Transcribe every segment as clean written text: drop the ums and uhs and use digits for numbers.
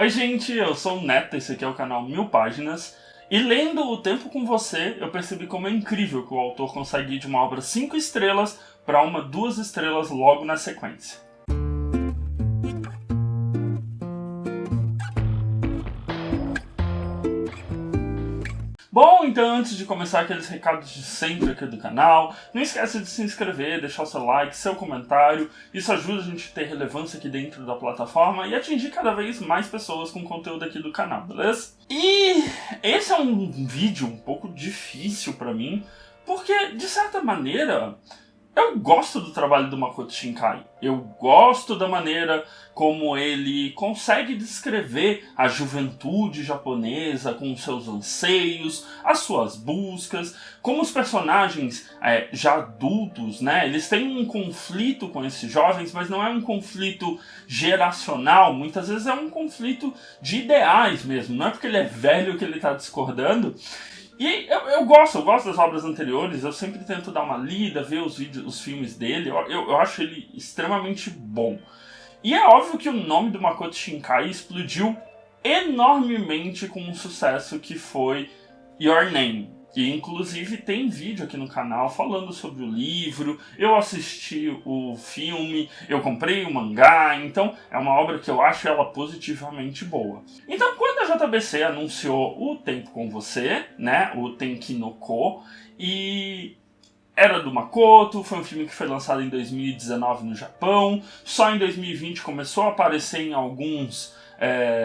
Oi gente, eu sou o Neto, esse aqui é o canal 1000 Páginas. E lendo O Tempo com Você, eu percebi como é incrível que o autor consegue ir de uma obra 5 estrelas para uma 2 estrelas logo na sequência. Bom, então antes de começar aqueles recados de sempre aqui do canal, não esquece de se inscrever, deixar o seu like, seu comentário. Isso ajuda a gente a ter relevância aqui dentro da plataforma e atingir cada vez mais pessoas com conteúdo aqui do canal, beleza? E esse é um vídeo um pouco difícil pra mim, porque de certa maneira eu gosto do trabalho do Makoto Shinkai. Eu gosto da maneira como ele consegue descrever a juventude japonesa com seus anseios, as suas buscas, como os personagens já adultos, né, eles têm um conflito com esses jovens, mas não é um conflito geracional, muitas vezes é um conflito de ideais mesmo, não é porque ele é velho que ele está discordando. E eu gosto das obras anteriores, eu sempre tento dar uma lida, ver os filmes dele, eu acho ele extremamente bom. E é óbvio que o nome do Makoto Shinkai explodiu enormemente com um sucesso que foi Your Name. E inclusive tem vídeo aqui no canal falando sobre o livro, eu assisti o filme, eu comprei o mangá, então é uma obra que eu acho ela positivamente boa. Então quando a JBC anunciou O Tempo com Você, né, o Tenki no Ko, e era do Makoto, foi um filme que foi lançado em 2019 no Japão, só em 2020 começou a aparecer em alguns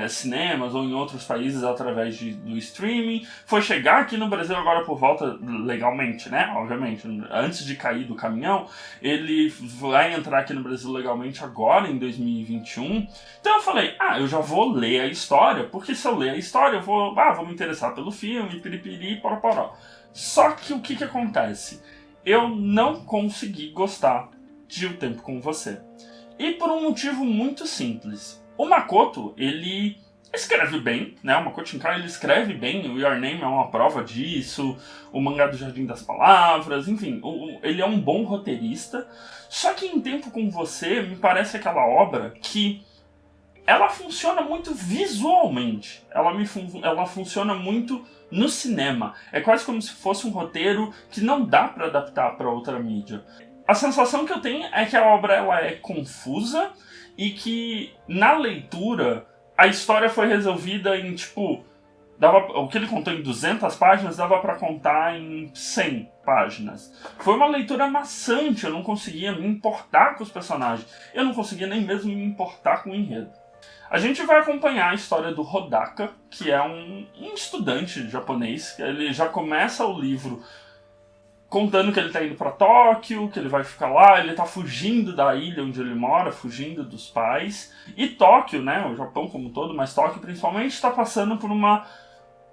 cinemas ou em outros países através do streaming, foi chegar aqui no Brasil agora por volta, legalmente, né, obviamente, antes de cair do caminhão, ele vai entrar aqui no Brasil legalmente agora, em 2021, então eu falei, eu já vou ler a história, porque se eu ler a história eu vou me interessar pelo filme, piripiri, poró. Só que o que acontece? Eu não consegui gostar de O Tempo com Você, e por um motivo muito simples. O Makoto, ele escreve bem, né? O Makoto Shinkai, ele escreve bem, o Your Name é uma prova disso, o mangá do Jardim das Palavras, enfim, ele é um bom roteirista. Só que Em Tempo com Você me parece aquela obra que ela funciona muito visualmente, ela funciona muito no cinema. É quase como se fosse um roteiro que não dá para adaptar para outra mídia. A sensação que eu tenho é que a obra ela é confusa e que na leitura a história foi resolvida em o que ele contou em 200 páginas dava para contar em 100 páginas. Foi uma leitura maçante, eu não conseguia me importar com os personagens, eu não conseguia nem mesmo me importar com o enredo. A gente vai acompanhar a história do Hodaka, que é um estudante japonês. Ele já começa o livro contando que ele está indo para Tóquio, que ele vai ficar lá, ele está fugindo da ilha onde ele mora, fugindo dos pais. E Tóquio, né, o Japão como um todo, mas Tóquio principalmente, está passando por uma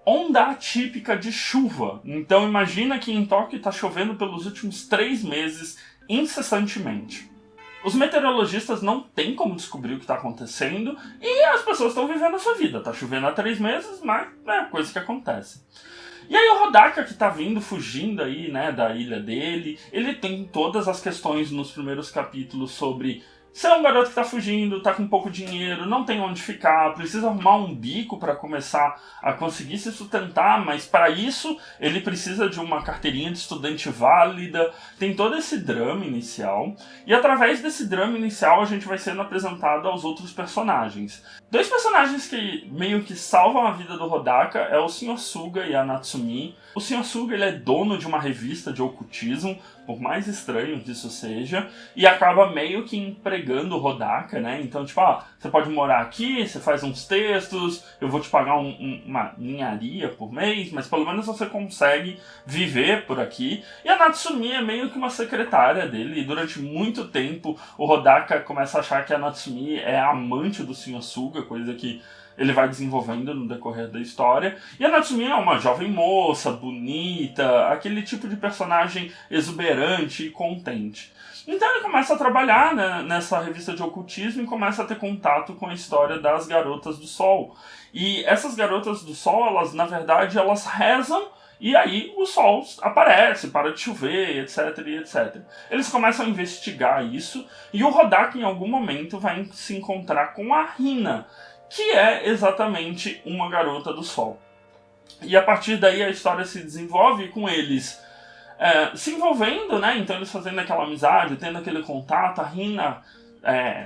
onda atípica de chuva. Então imagina que em Tóquio está chovendo pelos últimos 3 meses, incessantemente. Os meteorologistas não têm como descobrir o que está acontecendo e as pessoas estão vivendo a sua vida. Está chovendo há 3 meses, mas é coisa que acontece. E aí o Hodaka, que tá vindo, fugindo aí, né, da ilha dele, ele tem todas as questões nos primeiros capítulos sobre ser um garoto que tá fugindo, tá com pouco dinheiro, não tem onde ficar, precisa arrumar um bico para começar a conseguir se sustentar, mas para isso ele precisa de uma carteirinha de estudante válida, tem todo esse drama inicial, e através desse drama inicial a gente vai sendo apresentado aos outros personagens. 2 personagens que meio que salvam a vida do Hodaka é o Sr. Suga e a Natsumi. O Sr. Suga, ele é dono de uma revista de ocultismo, por mais estranho que isso seja, e acaba meio que empregando o Hodaka, né? Então, você pode morar aqui, você faz uns textos, eu vou te pagar uma ninharia por mês, mas pelo menos você consegue viver por aqui. E a Natsumi é meio que uma secretária dele, e durante muito tempo o Hodaka começa a achar que a Natsumi é a amante do Sr. Suga, coisa que ele vai desenvolvendo no decorrer da história. E a Natsumi é uma jovem moça, bonita, aquele tipo de personagem exuberante e contente. Então ele começa a trabalhar, né, nessa revista de ocultismo e começa a ter contato com a história das Garotas do Sol. E essas Garotas do Sol, elas na verdade, elas rezam e aí o sol aparece, para de chover, etc, e etc. Eles começam a investigar isso e o Hodaka em algum momento vai se encontrar com a Hina, que é exatamente uma garota do sol. E a partir daí a história se desenvolve com eles se envolvendo, né? Então eles fazendo aquela amizade, tendo aquele contato. A Hina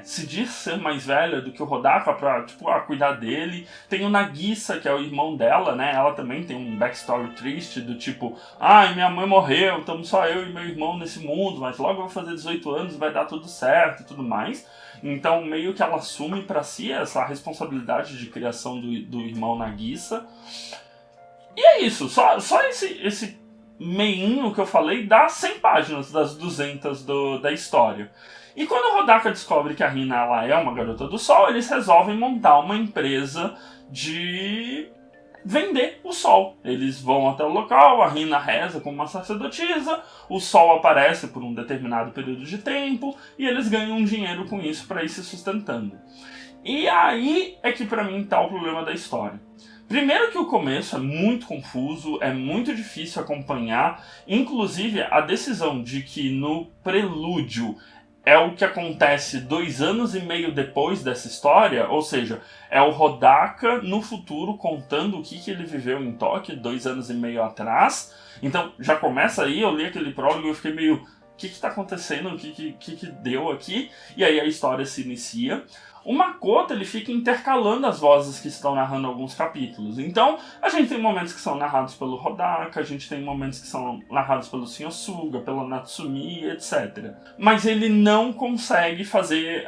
se diz ser mais velha do que o Hodaka pra, cuidar dele. Tem o Nagisa, que é o irmão dela, né? Ela também tem um backstory triste do tipo, ai, minha mãe morreu, estamos só eu e meu irmão nesse mundo, mas logo eu vou fazer 18 anos, vai dar tudo certo e tudo mais. Então meio que ela assume pra si essa responsabilidade de criação do irmão Nagisa. E é isso, só esse meinho que eu falei dá 100 páginas das 200 da história. E quando o Hodaka descobre que a Hina ela é uma garota do sol, eles resolvem montar uma empresa de vender o sol. Eles vão até o local, a Hina reza como uma sacerdotisa, o sol aparece por um determinado período de tempo e eles ganham dinheiro com isso para ir se sustentando. E aí é que pra mim tá o problema da história. Primeiro que o começo é muito confuso, é muito difícil acompanhar, inclusive a decisão de que no prelúdio é o que acontece 2 anos e meio depois dessa história, ou seja, é o Hodaka no futuro contando o que ele viveu em Tóquio 2 anos e meio atrás. Então já começa aí, eu li aquele prólogo e eu fiquei meio, o que está acontecendo, o que deu aqui? E aí a história se inicia. O Makoto ele fica intercalando as vozes que estão narrando alguns capítulos. Então, a gente tem momentos que são narrados pelo Hodaka, a gente tem momentos que são narrados pelo Shinosuga, pelo Natsumi, etc. Mas ele não consegue fazer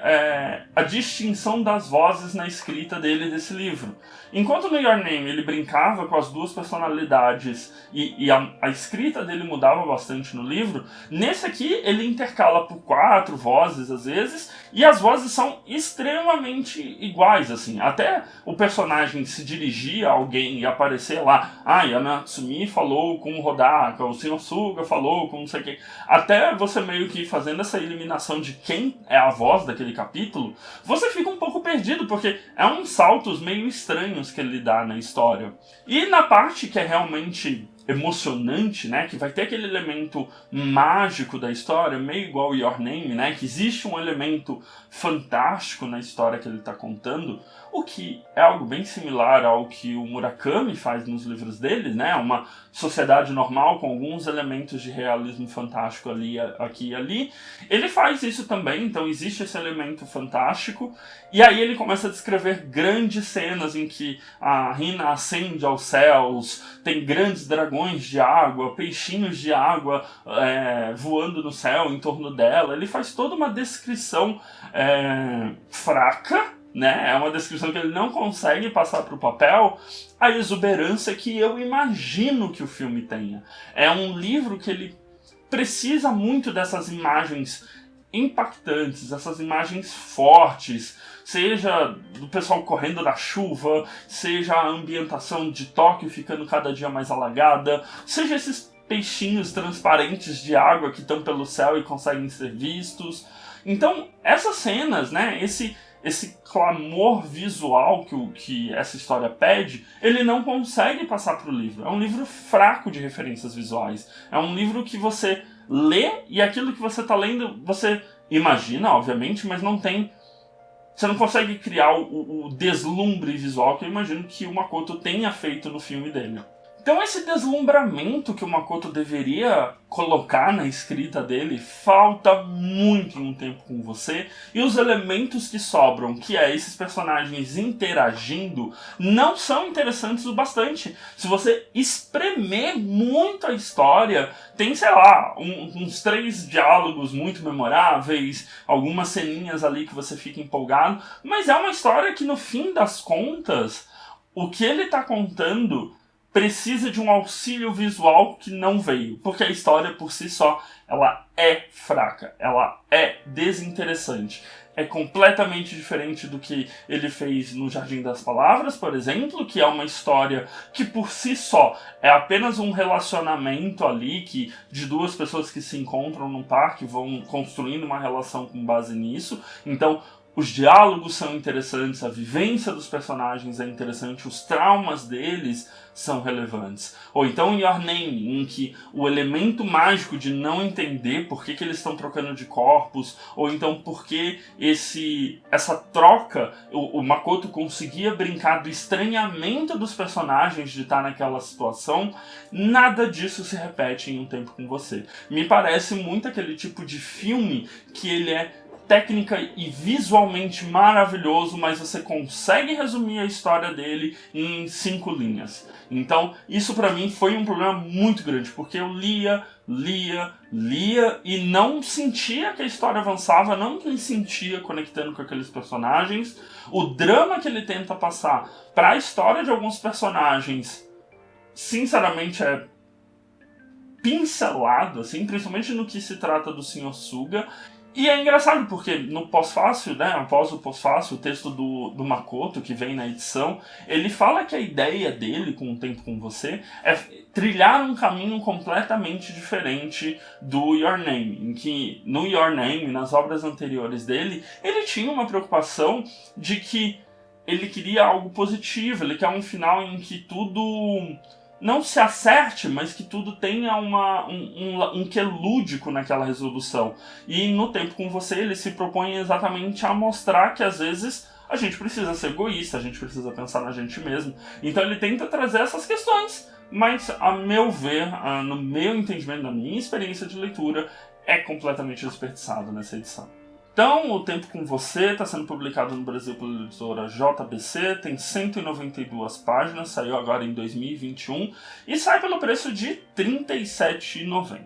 a distinção das vozes na escrita dele desse livro. Enquanto no Your Name ele brincava com as duas personalidades e a escrita dele mudava bastante no livro, nesse aqui ele intercala por 4 vozes às vezes, e as vozes são extremamente iguais, assim. Até o personagem se dirigir a alguém e aparecer lá, a Natsumi falou com o Hodaka, o Shinosuga falou com não sei o que. Até você meio que fazendo essa eliminação de quem é a voz daquele capítulo, você fica um pouco perdido, porque é uns saltos meio estranhos que ele dá na história. E na parte que é realmente emocionante, né, que vai ter aquele elemento mágico da história, meio igual Your Name, né, que existe um elemento fantástico na história que ele está contando, o que é algo bem similar ao que o Murakami faz nos livros dele, né, uma sociedade normal com alguns elementos de realismo fantástico ali, aqui e ali. Ele faz isso também, então existe esse elemento fantástico, e aí ele começa a descrever grandes cenas em que a Hina ascende aos céus, tem grandes dragões de água, peixinhos de água voando no céu em torno dela. Ele faz toda uma descrição fraca, né? É uma descrição que ele não consegue passar para o papel a exuberância que eu imagino que o filme tenha. É um livro que ele precisa muito dessas imagens impactantes, essas imagens fortes, seja do pessoal correndo na chuva, seja a ambientação de Tóquio ficando cada dia mais alagada, seja esses peixinhos transparentes de água que estão pelo céu e conseguem ser vistos. Então, essas cenas, né, esse clamor visual que essa história pede, ele não consegue passar para o livro. É um livro fraco de referências visuais. É um livro que você lê e aquilo que você está lendo, você imagina, obviamente, mas não tem... Você não consegue criar o deslumbre visual que eu imagino que o Makoto tenha feito no filme dele. Então esse deslumbramento que o Makoto deveria colocar na escrita dele falta muito em Um Tempo com Você, e os elementos que sobram, que é esses personagens interagindo, não são interessantes o bastante. Se você espremer muito a história, tem, sei lá, uns 3 diálogos muito memoráveis, algumas ceninhas ali que você fica empolgado, mas é uma história que no fim das contas, o que ele está contando precisa de um auxílio visual que não veio, porque a história por si só, ela é fraca, ela é desinteressante. É completamente diferente do que ele fez no Jardim das Palavras, por exemplo, que é uma história que por si só é apenas um relacionamento ali de 2 pessoas que se encontram num parque, vão construindo uma relação com base nisso. Então, os diálogos são interessantes, a vivência dos personagens é interessante, os traumas deles são relevantes. Ou então Your Name, em que o elemento mágico de não entender por que eles estão trocando de corpos, ou então por que essa troca, o Makoto conseguia brincar do estranhamento dos personagens de estar naquela situação, nada disso se repete em Um Tempo com Você. Me parece muito aquele tipo de filme que ele é técnica e visualmente maravilhoso, mas você consegue resumir a história dele em 5 linhas. Então, isso pra mim foi um problema muito grande, porque eu lia e não sentia que a história avançava, não me sentia conectando com aqueles personagens. O drama que ele tenta passar pra história de alguns personagens, sinceramente, é pincelado, assim, principalmente no que se trata do Sr. Suga. E é engraçado porque no pós-fácil, né, após o pós-fácil, o texto do Makoto, que vem na edição, ele fala que a ideia dele, com Um Tempo com Você, é trilhar um caminho completamente diferente do Your Name, em que no Your Name, nas obras anteriores dele, ele tinha uma preocupação de que ele queria algo positivo, ele quer um final em que tudo não se acerte, mas que tudo tenha um quê lúdico naquela resolução. E No Tempo com Você ele se propõe exatamente a mostrar que às vezes a gente precisa ser egoísta, a gente precisa pensar na gente mesmo. Então ele tenta trazer essas questões, mas a meu ver, no meu entendimento, na minha experiência de leitura, é completamente desperdiçado nessa edição. Então, O Tempo com Você está sendo publicado no Brasil pela editora JBC, tem 192 páginas, saiu agora em 2021 e sai pelo preço de R$ 37,90.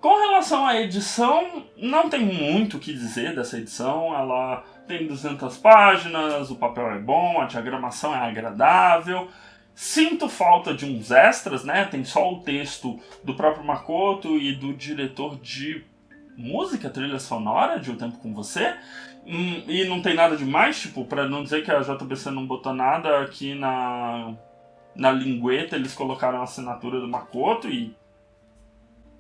Com relação à edição, não tem muito o que dizer dessa edição, ela tem 200 páginas, o papel é bom, a diagramação é agradável. Sinto falta de uns extras, né? Tem só o texto do próprio Makoto e do diretor de música, trilha sonora de Um Tempo com Você, e não tem nada demais, tipo, pra não dizer que a JBC não botou nada aqui na lingueta, eles colocaram a assinatura do Makoto e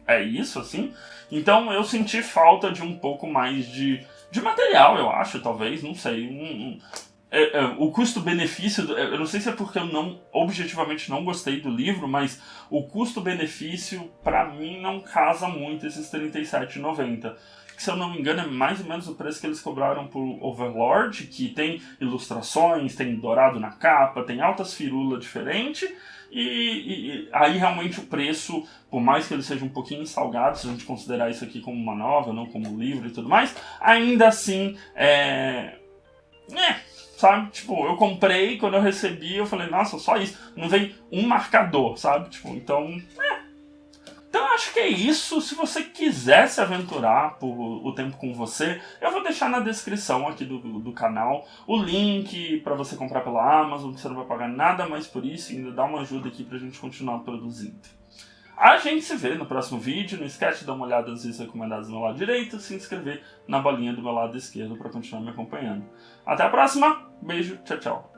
é isso, assim. Então eu senti falta de um pouco mais de material, eu acho, talvez, não sei. O custo-benefício, eu não sei se é porque eu objetivamente não gostei do livro, mas o custo-benefício pra mim não casa muito esses R$ 37,90. Que, se eu não me engano, é mais ou menos o preço que eles cobraram por Overlord, que tem ilustrações, tem dourado na capa, tem altas firulas diferentes, e aí realmente o preço, por mais que ele seja um pouquinho salgado, se a gente considerar isso aqui como uma novela, não como um livro e tudo mais, ainda assim sabe? Tipo, eu comprei, quando eu recebi, eu falei, nossa, só isso. Não vem um marcador, sabe? Tipo, então, Então acho que é isso. Se você quiser se aventurar por O Tempo com Você, eu vou deixar na descrição aqui do canal o link para você comprar pela Amazon, que você não vai pagar nada mais por isso, e ainda dá uma ajuda aqui pra gente continuar produzindo. A gente se vê no próximo vídeo. Não esquece de dar uma olhada nos vídeos recomendados do meu lado direito e se inscrever na bolinha do meu lado esquerdo para continuar me acompanhando. Até a próxima. Beijo. Tchau, tchau.